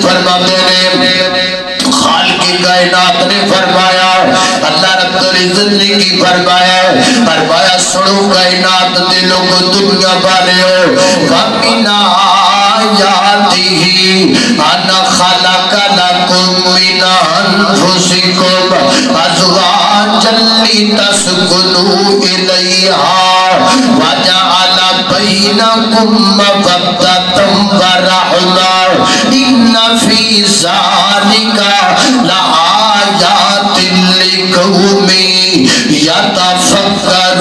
فرماتے ہیں خالق کائنات نے فرمایا اللہ رب العزت نے کی فرمایا سنو کائنات دے لوگو دنیا والے ہو وَمِنْ آیَاتِهِ أَنَّ خَلَقَ لَكُم مِّنْ أَنفُسِكُمْ أَزْوَاجًا لِتَسْكُنُوا إِلَيْهَا وَجَعَلَ بَيْنَكُم مَّوَدَّةً وَرَحْمَةً إِنَّ فِي ذَلِكَ لَآيَاتٍ لِقَوْمٍ يَتَفَكَّرُونَ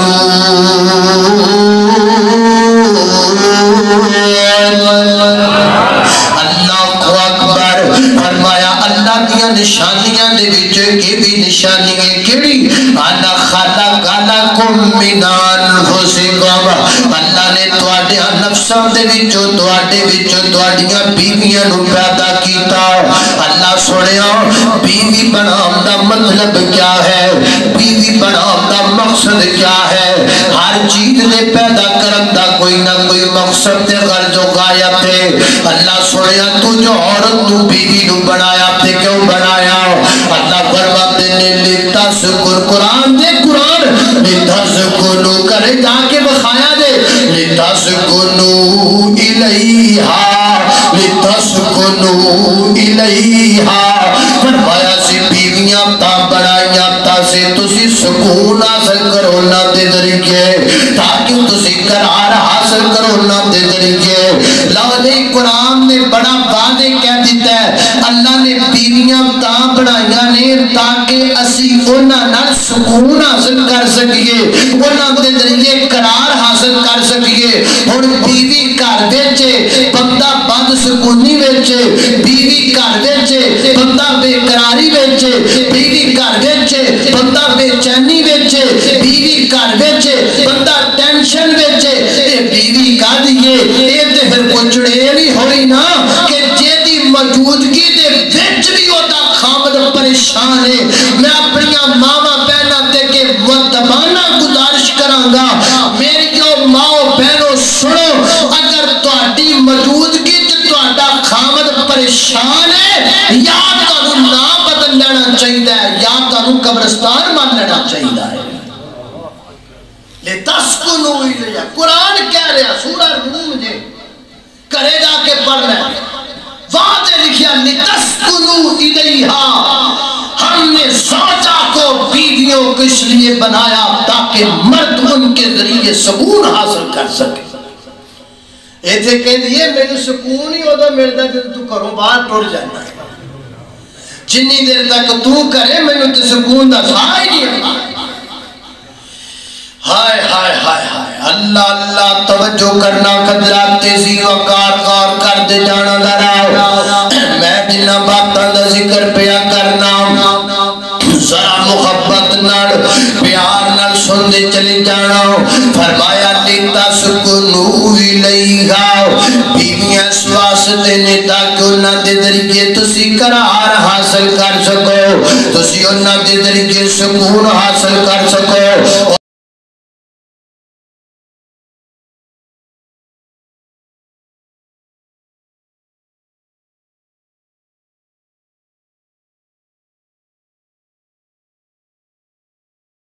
اللہ اکبر فرمایا اللہ دیا نشانیاں دے وچ یہ بھی نشانیاں کیڑی انا خلق لکم من انفسکم اللہ نے تواڈے نفساں دے وچوں تواڈیاں بیویاں نو پیدا کیتا اللہ سنیا بیوی بناون دا مطلب کیا ہے بیوی بناون دا مقصد کیا ہے ہر چیز دے پیدا کرن دا کوئی نہ کوئی مقصد تے غرض و غایت ہے اللہ سنیا تو جو عورت تو بیوی نو بنایا تے کیوں بنایا اللہ فرماتے ہیں لتذکر قرآن دے قرآن لتذکروا کرے جا کے بخایا دے لتذکروا الیہا فرمایا سی بیویاں تا بنائیاں تا سے تسی سکون حاصل کرو نہ دے ذریعے تاکہ تسی قرار حاصل کرو نہ دے ذریعے لانے قرآن نے بڑا واضح کہہ دیتا ہے اللہ نے بیویاں تا بنائیاں نے تاکہ اسی انہاں نال سکون حاصل کر سکیے انہاں دے ذریعے قرار حاصل کر سکیے ہن بیوی گھر وچ بندہ بد سکونی وچ بیوی گھر وچ بندہ بے قراری وچ بیوی گھر وچ بندہ بے چینی وچ بیوی گھر وچ بندہ ٹینشن وچ اے بیوی کا دیے اے تے پھر کچڑے نہیں ہوئی نا کہ جیدی موجودگی دے وچ بھی ہوتا خامد پریشان ہے میں اپنی ماما بہنا دے کے مدبانہ گزارش کرانگا میری جو ماں بہنوں سنو اگر تواڈی موجودگی تے تواڈا خامد پریشان ہے یا تانوں نہ بدل لینا چاہیے یا تانوں قبرستان مان لینا چاہیے لِتَسْكُنُوا إِلَيْهَا قرآن کہہ رہا سورہ روم جے کرے جا کے پڑھ رہے واضح لکھیا لِتَسْكُنُوا إِلَيْهَا ہم نے زوجہ کو بیویوں کو اس لیے بنایا تاکہ مرد ان کے ذریعے سکون حاصل کر سکے ایسے کہہ دیئے میں نے سکون ہی ہوتا ملتا کہ تو کرو باہر ٹوڑ جانا جنی دیر تک تو کرے میں نے تو سکون دا سائی نہیں ہائے ہائے ہائے ہائے اللہ اللہ توجہ کرنا قدرات تیزی وقار غور کر دے جانا دراؤ میں جنہ باتاں دا ذکر پیا کرنا ذرا محبت نال پیار نال سن دے چلی جانا فرمایا لِتَسْكُنُوا إِلَيْهَا بیویاں اس واسطے نے تاکہ انہاں دے ذریعے تسی قرار حاصل کر سکو تسی انہاں دے ذریعے سکون حاصل کر سکو